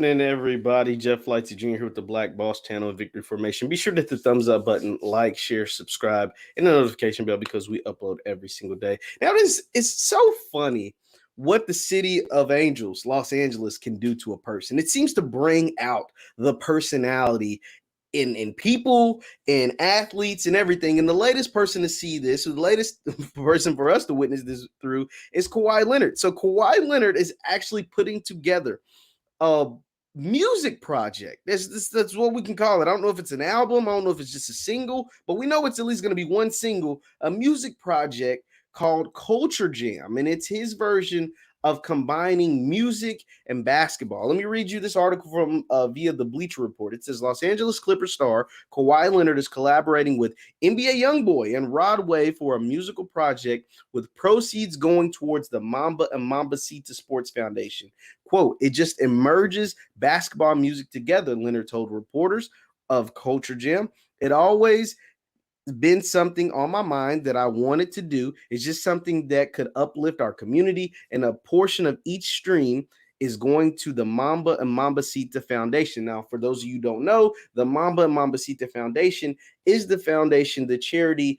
happening, everybody? Jeff Lightsy Jr. here with the Black Boss Channel and Victory Formation. Be sure to hit the thumbs up button, like, share, subscribe, and the notification bell because we upload every single day. Now, it's so funny what the city of angels, Los Angeles, can do to a person. It seems to bring out the personality in people and athletes and everything. And the latest person to see this, or the latest person for us to witness this through, is Kawhi Leonard. So Kawhi Leonard is actually putting together a music project. That's what we can call it. I don't know if it's an album. I don't know if it's just a single, but we know it's at least going to be one single, a music project called Culture Jam. And it's his version of combining music and basketball. Let me read you this article from via the Bleacher Report. It says Los Angeles Clippers star Kawhi Leonard is collaborating with NBA Youngboy and Rod Wave for a musical project with proceeds going towards the Mamba and Mambacita Sports Foundation. Quote, it just emerges basketball music together, Leonard told reporters of Culture Jam. It always been something on my mind that I wanted to do. It's just something that could uplift our community, and a portion of each stream is going to the Mamba and Mambacita Foundation. Now, for those of you who don't know, the Mamba and Mambacita Foundation is the foundation, the charity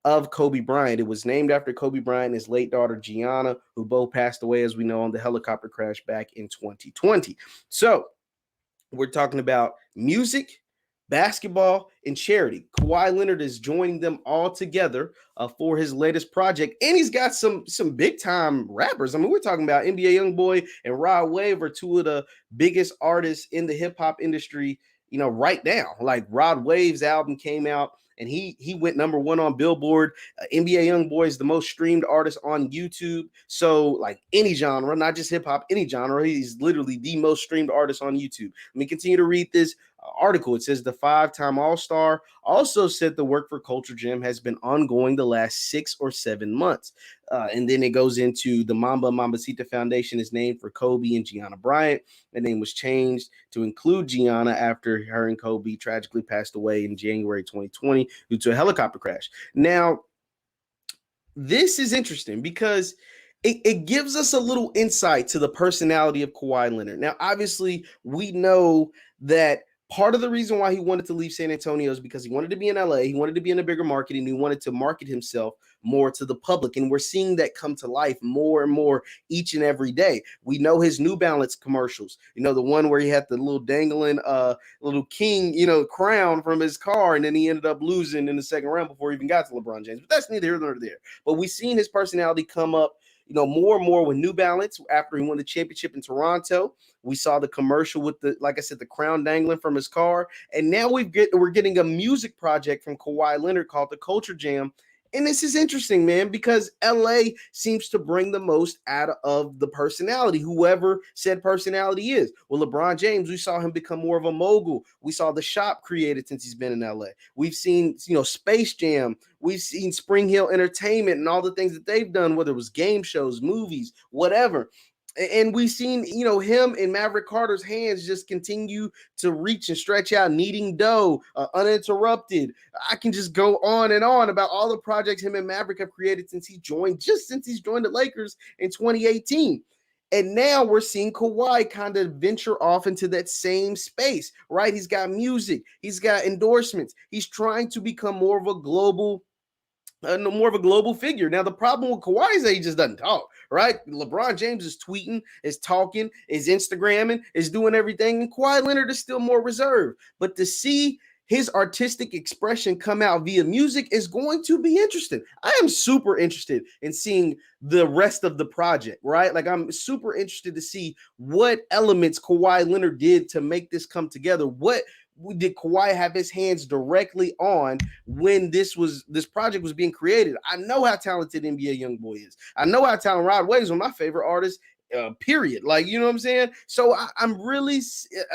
of Kobe Bryant. It was named after Kobe Bryant and his late daughter, Gianna, who both passed away, as we know, on the helicopter crash back in 2020. So we're talking about music, basketball, and charity. Kawhi Leonard is joining them all together for his latest project, and he's got some big time rappers. I mean, we're talking about NBA Youngboy and Rod Wave are two of the biggest artists in the hip hop industry, right now. Like Rod Wave's album came out, and he went number one on Billboard. NBA Youngboy is the most streamed artist on YouTube. So like any genre, not just hip hop, any genre, he's literally the most streamed artist on YouTube. Let me continue to read this article. It says the 5-time All-Star also said the work for Culture Jam has been ongoing the last 6 or 7 months. And then it goes into the Mamba Mambacita Foundation is named for Kobe and Gianna Bryant. The name was changed to include Gianna after her and Kobe tragically passed away in January 2020 due to a helicopter crash. Now, this is interesting because it gives us a little insight to the personality of Kawhi Leonard. Now, obviously, we know that part of the reason why he wanted to leave San Antonio is because he wanted to be in LA, he wanted to be in a bigger market, and he wanted to market himself more to the public. And we're seeing that come to life more and more each and every day. We know his New Balance commercials, the one where he had the little dangling little king, crown from his car, and then he ended up losing in the second round before he even got to LeBron James. But that's neither here nor there. But we've seen his personality come up more and more with New Balance after he won the championship in Toronto. We saw the commercial with like I said, the crown dangling from his car. And now we're getting a music project from Kawhi Leonard called the Culture Jam. And this is interesting, man, because LA seems to bring the most out of the personality, whoever said personality is. Well, LeBron James, we saw him become more of a mogul. We saw the shop created since he's been in LA. We've seen, Space Jam. We've seen Spring Hill Entertainment and all the things that they've done, whether it was game shows, movies, whatever. And we've seen, him and Maverick Carter's hands just continue to reach and stretch out, kneading dough, uninterrupted. I can just go on and on about all the projects him and Maverick have created since he's joined the Lakers in 2018. And now we're seeing Kawhi kind of venture off into that same space, right? He's got music. He's got endorsements. He's trying to become more of a global figure. Now, the problem with Kawhi is that he just doesn't talk, right? LeBron James is tweeting, is talking, is Instagramming, is doing everything, and Kawhi Leonard is still more reserved. But to see his artistic expression come out via music is going to be interesting. I am super interested in seeing the rest of the project, right? Like, I'm super interested to see what elements Kawhi Leonard did to make this come together. What did Kawhi have his hands directly on when this project was being created? I know how talented NBA Youngboy is. I know how talented Rod Wave is, one of my favorite artists, period. Like, you know what I'm saying? So I'm really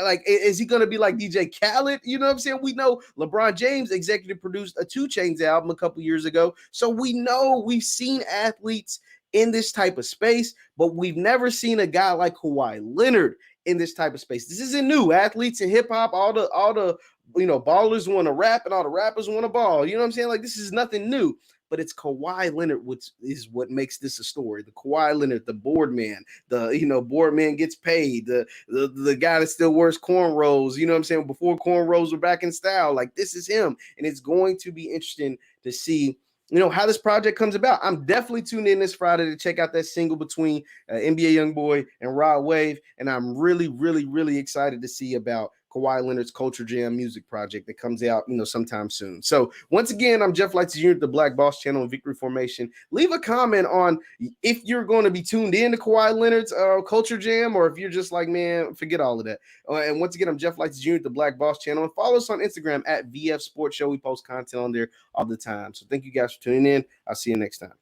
like, is he going to be like DJ Khaled? You know what I'm saying? We know LeBron James executive produced a 2 Chainz album a couple years ago. So we know we've seen athletes in this type of space, but we've never seen a guy like Kawhi Leonard in this type of space. This isn't new. Athletes in hip hop, all the ballers want to rap and all the rappers want to ball. You know what I'm saying? Like, this is nothing new. But it's Kawhi Leonard, which is what makes this a story. The Kawhi Leonard, the board man, board man gets paid, the guy that still wears cornrows, you know what I'm saying? Before cornrows were back in style. Like, this is him. And it's going to be interesting to see how this project comes about. I'm definitely tuned in this Friday to check out that single between NBA Youngboy and Rod Wave. And I'm really, really, really excited to see about Kawhi Leonard's Culture Jam music project that comes out, sometime soon. So once again, I'm Jeff Lightsy Jr. at the Black Boss Channel and Victory Formation. Leave a comment on if you're going to be tuned in to Kawhi Leonard's Culture Jam, or if you're just like, man, forget all of that. And once again, I'm Jeff Lightsy Jr. at the Black Boss Channel, and follow us on Instagram at VF Sports Show. We post content on there all the time. So thank you guys for tuning in. I'll see you next time.